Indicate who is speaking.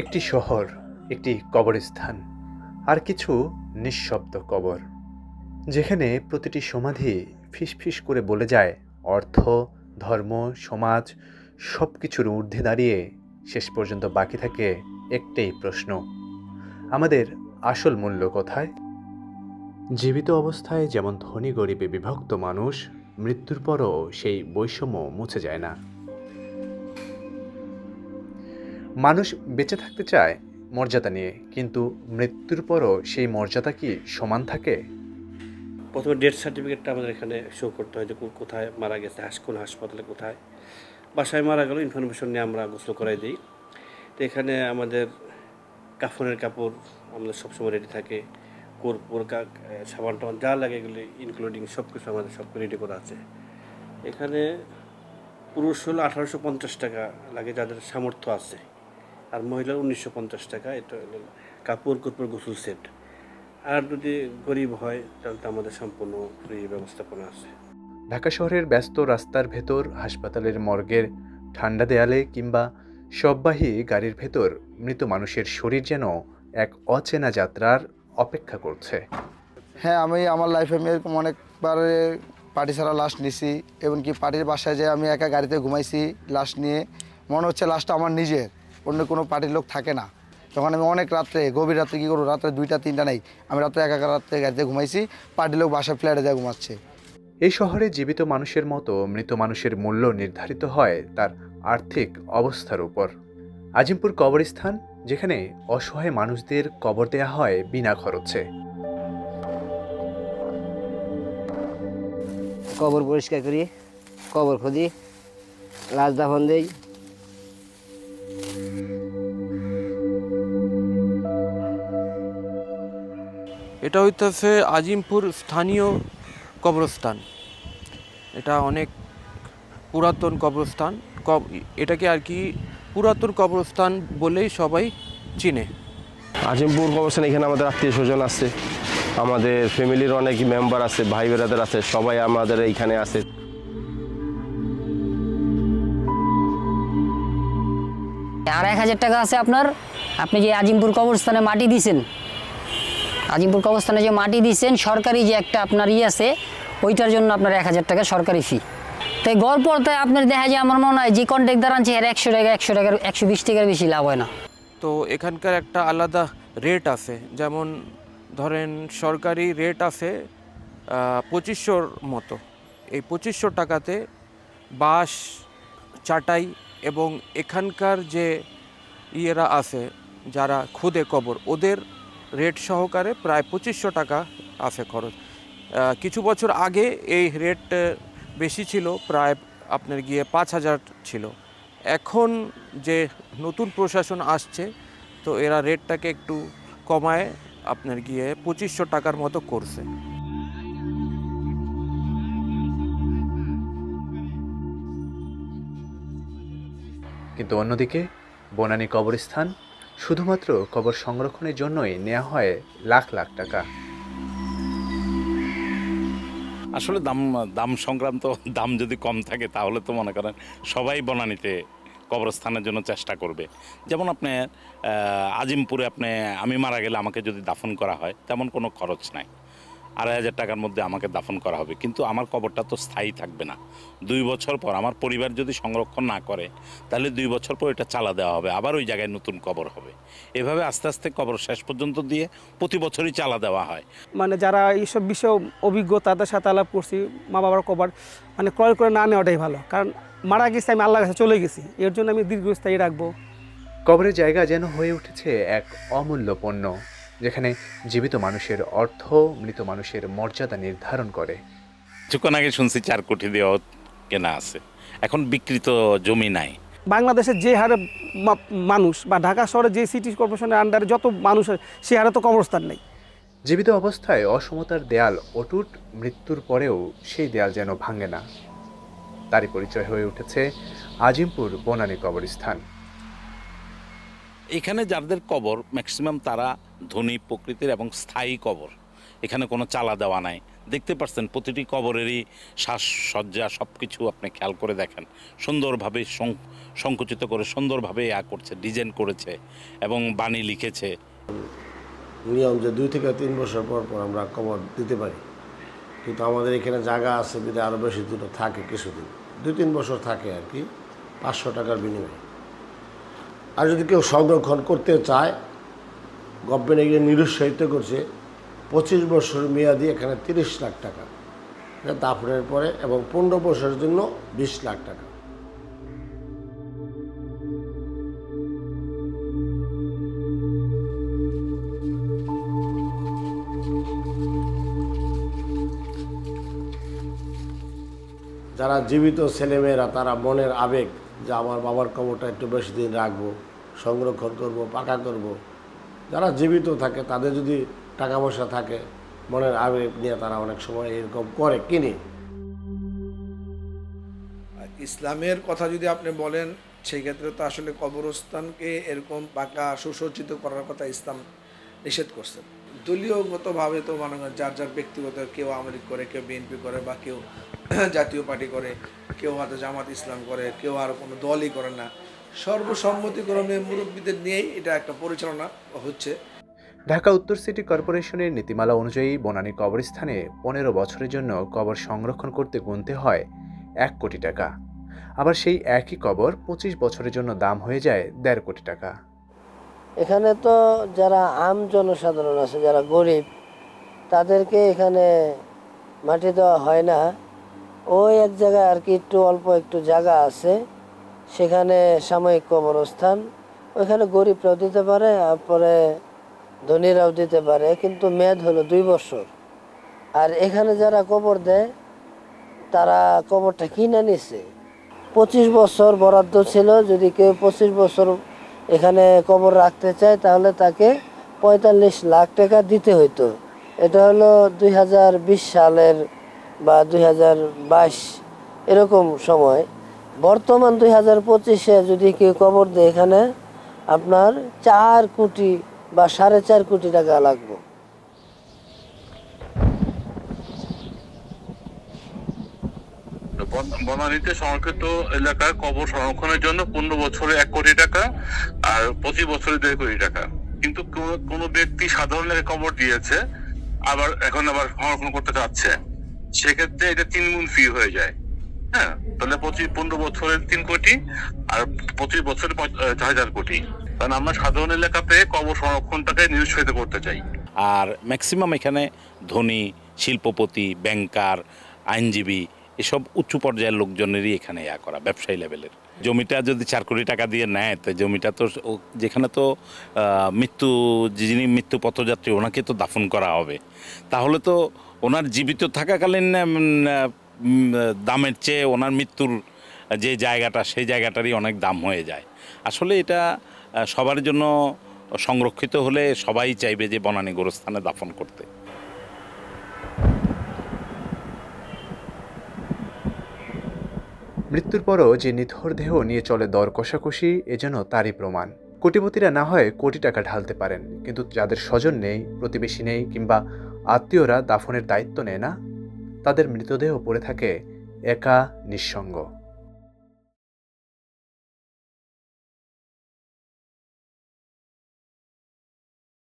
Speaker 1: একটি শহর, একটি কবরস্থান, আর কিছু নিঃশব্দ কবর, যেখানে প্রতিটি সমাধি ফিসফিস করে বলে যায় অর্থ, ধর্ম, সমাজ সব কিছুর ঊর্ধ্বে দাঁড়িয়ে শেষ পর্যন্ত বাকি থাকে একটাই প্রশ্ন: আমাদের আসল মূল্য কোথায়? জীবিত অবস্থায় যেমন ধনী গরিবে বিভক্ত মানুষ, মৃত্যুর পরও সেই বৈষম্য মুছে যায় না। মানুষ বেঁচে থাকতে চায় মর্যাদা নিয়ে, কিন্তু মৃত্যুর পরও সেই মর্যাদা কি সমান থাকে?
Speaker 2: প্রথমে ডেথ সার্টিফিকেটটা আমাদের এখানে শো করতে হয় যে কোথায় মারা গেছে, কোন হাসপাতালে, কোথায় বাসায় মারা গেল ইনফরমেশন নিয়ে আমরা গোসল করাই দিই। তো এখানে আমাদের কাফনের কাপড় আমাদের সবসময় রেডি থাকে, কর্পূর সাবান টাবান যা লাগে এগুলি ইনক্লুডিং সব কিছু আমাদের সব রেডি করা আছে। এখানে পুরুষ হলো 1850 টাকা লাগে যাদের সামর্থ্য আছে, আর মহিলার 1950 টাকা। এটা হলো কাপড় কর্পূর গোসল সেট। আর যদি গরিব হয় তাহলে তো আমাদের সম্পূর্ণ ফ্রি ব্যবস্থাপনা আছে।
Speaker 1: ঢাকা শহরের ব্যস্ত রাস্তার ভেতর, হাসপাতালের মর্গের ঠান্ডা দেয়ালে কিংবা শববাহী গাড়ির ভেতর মৃত মানুষের শরীর যেন এক অচেনা যাত্রার অপেক্ষা করছে।
Speaker 3: হ্যাঁ, আমি আমার লাইফে আমি এরকম অনেকবার পার্টি ছাড়া লাশ নিছি, এমনকি পার্টির বাসায় যে আমি একা গাড়িতে ঘুমাইছি লাশ নিয়ে। মনে হচ্ছে লাশটা আমার নিজের, অন্য কোনো পার্টির লোক থাকে না। তখন আমি অনেক রাত্রে, গভীর রাত্রে কী করবো, রাত্রে 2টা 3টা নেই, আমি রাত্রে একা রাত্রে গাড়িতে ঘুমাইছি, পার্টির লোক বাসায় ফ্ল্যাটে যায় ঘুমাচ্ছে।
Speaker 1: এই শহরে জীবিত মানুষের মতো মৃত মানুষের মূল্য নির্ধারিত হয় তার আর্থিক অবস্থার উপর। আজিমপুর কবরস্থান, যেখানে অসহায় মানুষদের কবর দেয়া হয় বিনা খরচে।
Speaker 4: কবর পরিষ্কার করি, কবর খুঁজি, লাশ দাফন দেই।
Speaker 5: এটা হইতেছে আজিমপুর স্থানীয় কবরস্থান। এটা অনেক পুরাতন কবরস্থান। এটাকে আর কি পুরাতন কবরস্থান বলেই সবাই চিনে।
Speaker 6: আজিমপুর কবরস্থান, এখানে আমাদের আত্মীয় স্বজন আছে, আমাদের ফ্যামিলির অনেক মেম্বার আছে, ভাই বেরাদার আছে, সবাই আমাদের এইখানে আছে।
Speaker 7: আর 1000 টাকা আছে আপনার। আপনি যে আজিমপুর কবরস্থানে মাটি দিয়েছেন, আজিমপুর কবরস্থানে যে মাটি দিয়েছেন, সরকারি যে একটা আপনার আছে, ওইটার জন্য আপনার 1000 টাকা সরকারি ফি। তাই গড় পড়তায় আপনার দেখা যায়, আমার মনে হয় যে কন্ট্রাক্টর আনছে এর 100 টাকা 120 টাকার বেশি লাভ হয় না।
Speaker 5: তো এখানকার একটা আলাদা রেট আছে। যেমন ধরেন সরকারি রেট আছে 2500 মতো। এই 2500 টাকাতে বাঁশ, চাটাই এবং এখানকার যে ইয়েরা আছে যারা খুদে কবর, ওদের রেট সহকারে প্রায় 2500 টাকা আছে খরচ। কিছু বছর আগে এই রেট বেশি ছিল, প্রায় আপনার গিয়ে 5000 ছিল। এখন যে নতুন প্রশাসন আসছে, তো এরা রেটটাকে একটু কমায় আপনার গিয়ে 2500 টাকার মতো করছে।
Speaker 1: কিন্তু অন্যদিকে বনানী কবরস্থান, শুধুমাত্র কবর সংরক্ষণের জন্যই নেওয়া হয় লাখ লাখ টাকা।
Speaker 8: আসলে দাম সংক্রান্ত দাম যদি কম থাকে তাহলে তো মনে করেন সবাই বনানীতে কবরস্থানের জন্য চেষ্টা করবে। যেমন আপনি আজিমপুরে আমি মারা গেলে আমাকে যদি দাফন করা হয়, তেমন কোনো খরচ নাই, 2500 টাকার মধ্যে আমাকে দাফন করা হবে। কিন্তু আমার কবরটা তো স্থায়ী থাকবে না। 2 বছর পর আমার পরিবার যদি সংরক্ষণ না করে, তাহলে 2 বছর পর এটা চালা দেওয়া হবে, আবার ওই জায়গায় নতুন কবর হবে। এভাবে আস্তে আস্তে কবর শেষ পর্যন্ত দিয়ে প্রতি বছরই চালা দেওয়া হয়।
Speaker 9: মানে যারা এইসব বিষয়ে অভিজ্ঞ তাদের সাথে আলাপ করছি, মা বাবার কবর ক্রয় করে না নেওয়াটাই ভালো। কারণ মারা গেছে, আমি আল্লাহর কাছে চলে গেছি, এর জন্য আমি দীর্ঘস্থায়ী রাখবো।
Speaker 1: কবরের জায়গা যেন হয়ে উঠেছে এক অমূল্য পণ্য, যেখানে জীবিত মানুষের অর্থ মৃত মানুষের মর্যাদা নির্ধারণ করে।
Speaker 8: কিছুক্ষণ আগে শুনছি 4 কোটি দিয়ে কেনা আছে, এখন বিকৃত জমি নাই।
Speaker 9: বাংলাদেশের যে হারে মানুষ, বা ঢাকা শহরে যে সিটি কর্পোরেশনের আন্ডারে যত মানুষ, সে হারে তো কবরস্থান নেই।
Speaker 1: জীবিত অবস্থায় অসমতার দেয়াল অটুট, মৃত্যুর পরেও সেই দেয়াল যেন ভাঙে না। তারই পরিচয় হয়ে উঠেছে আজিমপুর বনানী কবরস্থান।
Speaker 8: এখানে যাদের কবর ম্যাক্সিমাম তারা ধনী প্রকৃতির এবং স্থায়ী কবর। এখানে কোনো চালা দেওয়া নাই, দেখতে পাচ্ছেন প্রতিটি কবরেরই সাজসজ্জা সব কিছু আপনি খেয়াল করে দেখেন, সুন্দরভাবে সংকুচিত করে সুন্দরভাবে করছে, ডিজাইন করেছে এবং বাণী লিখেছে।
Speaker 10: নিয়ম যে 2 থেকে 3 বছর পর পর আমরা কবর দিতে পারি, কিন্তু আমাদের এখানে জায়গা আছে বিধে আরও বেশি দিন থাকে, কিছুদিন 2-3 বছর থাকে আর কি, 500 টাকার বিনিময়ে। আর যদি কেউ সংরক্ষণ করতে চায়, গভর্নমেন্ট এগুলো নিরুৎসাহিত করছে, 25 বছর মেয়াদি এখানে 30 লাখ টাকা দাফনের পরে, এবং 15 বছরের জন্য 20 লাখ টাকা। যারা জীবিত ছেলেমেয়েরা, তারা মনের আবেগ যে আমার বাবার কবরটা একটু বেশি দিন রাখবো, সংরক্ষণ করব, পাকা করব। যারা জীবিত থাকে তাদের যদি টাকা পয়সা থাকে, মনের আবেগ নিয়ে তারা অনেক সময় এরকম করে কিনে।
Speaker 11: ইসলামের কথা যদি আপনি বলেন, সেই ক্ষেত্রে তো আসলে কবরস্থানকে এরকম পাকা সুসজ্জিত করার কথা ইসলাম নিষেধ করছেন। দলীয়গতভাবে তো মনে করেন যার যার ব্যক্তিগত, কেউ আওয়ামী লীগ করে, কেউ বিএনপি করে, বা কেউ জাতীয় পার্টি করে, কেউ হয়তো জামাত ইসলাম করে, কেউ আর কোনো দলই করে না। সর্বসম্মতিক্রমে মুরব্বীদের নিয়েই এটা একটা পরিচালনা হচ্ছে।
Speaker 1: ঢাকা উত্তর সিটি কর্পোরেশনের নীতিমালা অনুযায়ী বনানী কবরস্থানে 15 বছরের জন্য কবর সংরক্ষণ করতে গুনতে হয় 1 কোটি টাকা। আবার সেই একই কবর 25 বছরের জন্য দাম হয়ে যায় 1.5 কোটি টাকা।
Speaker 4: এখানে তো যারা আম জনসাধারণ আছে, যারা গরিব, তাদেরকে এখানে মাটি দেওয়া হয় না। ওই এক জায়গায় আর কি একটু অল্প একটু জায়গা আছে, সেখানে সাময়িক কবরস্থান, ওইখানে গরিবরাও দিতে পারে, তারপরে ধনীরাও দিতে পারে, কিন্তু মেয়াদ হলো 2 বছর। আর এখানে যারা কবর দেয় তারা কবরটা কিনে নিছে। 25 বছর বরাদ্দ ছিল, যদি কেউ 25 বছর এখানে কবর রাখতে চায় তাহলে তাকে 45 লাখ টাকা দিতে হইতো। এটা হলো 2020 সালের বা 2022 এরকম সময়। বর্তমান 2025-এ যদি কেউ কবর দেয়, এখানে আপনার 4 কোটি বা 4.5 কোটি টাকা লাগবে।
Speaker 12: বনানীতে সংরক্ষিত এলাকার কবর সংরক্ষণের জন্য 15 বছরে 1 কোটি টাকা আর 25 বছরে 2 কোটি টাকা। কিন্তু কোন ব্যক্তি সাধারণ কবর দিয়েছে, আবার এখন আবার সংরক্ষণ করতে চাচ্ছে, সেক্ষেত্রে এটা 3 গুণ ফি হয়ে যায়। হ্যাঁ, তাহলে 15 বছরের 3 কোটি আর 25 বছরের 4.5 কোটি। কারণ আমরা সাধারণ এলাকাতে কবর সংরক্ষণটাকে নিরুৎসাহিত করতে চাই।
Speaker 8: আর ম্যাক্সিমাম এখানে ধনী, শিল্পপতি, ব্যাংকার, আইনজীবী, এসব উচ্চ পর্যায়ের লোকজনেরই এখানে করা, ব্যবসায়ী লেভেলের। জমিটা যদি 4 কোটি টাকা দিয়ে নেয়, তো জমিটা তো যেখানে তো যিনি মৃত্যু পথযাত্রী, ওনাকে তো দাফন করা হবে, তাহলে তো ওনার জীবিত থাকাকালীন দামের চেয়ে ওনার মৃত্যুর যে জায়গাটা, সেই জায়গাটারই অনেক দাম হয়ে যায়। আসলে এটা সবার জন্য সংরক্ষিত হলে সবাই চাইবে যে বনানী গোরস্থানে দাফন করতে।
Speaker 1: মৃত্যুর পরও যে নিথর দেহ নিয়ে চলে দর কষাকষি, এজন্য তারই প্রমাণ। কোটিপতিরা না হয় কোটি টাকা ঢালতে পারেন, কিন্তু যাদের স্বজন নেই, প্রতিবেশী নেই, কিংবা আত্মীয়রা দাফনের দায়িত্ব নেয় না, তাদের মৃতদেহ পড়ে থাকে একা, নিঃসঙ্গ।